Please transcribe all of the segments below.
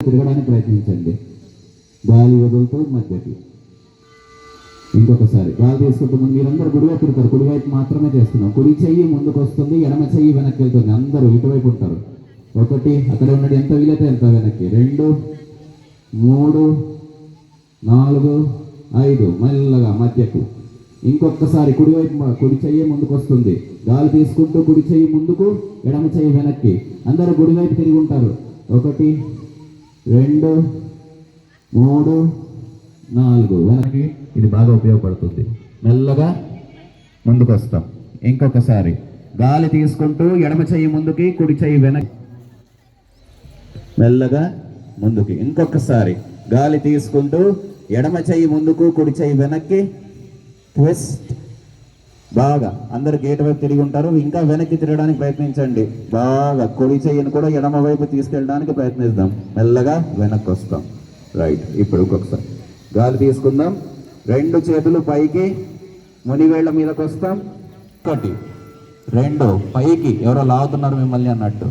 తిరగడానికి ప్రయత్నించండి. గాలి వదులుతూ మధ్యకి. ఇంకొకసారి గాలి తీసుకుంటున్నాం. మీరందరూ కుడివైపు తిరుగుతారు. కుడివైపు మాత్రమే చేస్తున్నాం. కుడి చెయ్యి ముందుకు వస్తుంది, ఎడమ చెయ్యి వెనక్కి వెళ్తుంది. అందరూ ఇటువైపు ఉంటారు. 1 అక్కడ ఉన్నది ఎంత వీలైతే ఎంత వెనక్కి. 2 3 4 5 మెల్లగా మధ్యకు. ఇంకొకసారి కుడివైపు కుడి చెయ్యి ముందుకు వస్తుంది. గాలి తీసుకుంటూ కుడి చెయ్యి ముందుకు, ఎడమ చెయ్యి వెనక్కి. అందరూ కుడివైపు తిరిగి ఉంటారు. 1 2 3 4 వెనక్కి. ఇది బాగా ఉపయోగపడుతుంది. మెల్లగా ముందుకు వస్తాం. ఇంకొకసారి గాలి తీసుకుంటూ ఎడమ చెయ్యి ముందుకి, కుడి చెయ్యి వెనక్కి. మెల్లగా ముందుకి. ఇంకొకసారి గాలి తీసుకుంటూ ఎడమ చెయ్యి ముందుకు, కుడి చెయ్యి వెనక్కి. ట్విస్ట్. బాగా అందరు గేట్ వైపు తిరిగి ఉంటారు. ఇంకా వెనక్కి తిరగడానికి ప్రయత్నించండి. బాగా కుడి చెయ్యిని కూడా ఎడమ వైపు తీసుకెళ్ళడానికి ప్రయత్నిద్దాం. మెల్లగా వెనక్కి వస్తాం. రైట్. ఇప్పుడు ఇంకొకసారి గాలి తీసుకుందాం. 2 చేతులు పైకి, మునివేళ్ల మీదకి వస్తాం. 1 2 పైకి. ఎవరో లాగుతున్నారు మిమ్మల్ని అన్నట్టు.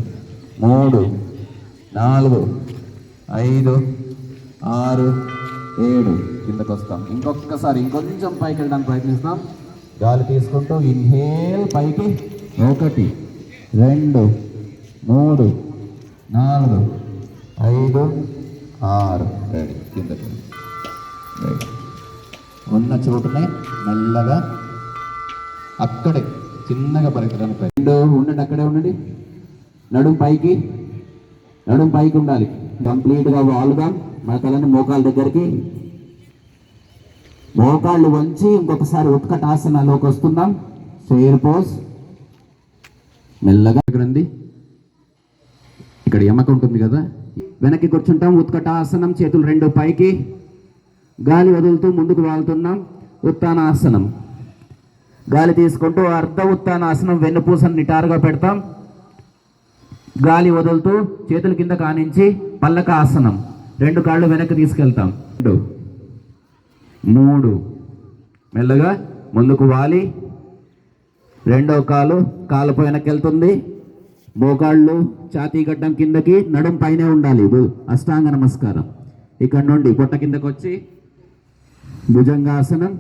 3 4 5 6 7 కిందకు వస్తాం. ఇంకొకసారి ఇంకొంచెం పైకి వెళ్ళడానికి ప్రయత్నిస్తాం. గాలి తీసుకుంటూ ఇన్హేల్ పైకి. 1 2 3 4 5 6 రెడీ. కిందకి ఉన్న చోటునే మెల్లగా అక్కడే చిన్నగా పరిగెత్తడానికి ఉండండి. అక్కడే ఉండండి. నడుం పైకి, నడుం పైకి ఉండాలి. కంప్లీట్గా వాలుగా మన తలని మోకాళ్ళ దగ్గరికి. మోకాళ్ళు వంచి ఇంకొకసారి ఉత్కటాసనలోకి వస్తున్నాం. Share pose. మెల్లగా రండి. ఇక్కడ ఎమక ఉంటుంది కదా, వెనక్కి కూర్చుంటాం. ఉత్కటాసనం. చేతులు 2 పైకి, గాలి వదులుతూ ముందుకు వాళ్తున్నాం. ఉత్తానాసనం. గాలి తీసుకుంటూ అర్ధ ఉత్తానాసనం. వెన్నుపూసను నిటారుగా పెడతాం. గాలి వదులుతూ చేతుల కింద కానించి పల్లక ఆసనం. 2 కాళ్ళు వెనక్కి తీసుకెళ్తాం. 2 3 మెల్లగా ముందుకు వాలి. 2వ కాలు వెనక్కి వెళ్తుంది. మోకాళ్ళు ఛాతీ గడ్డం కిందకి, నడుం పైనే ఉండాలి. అష్టాంగ నమస్కారం. ఇక్కడ నుండి పొట్ట కిందకు వచ్చి భుజంగాసనం.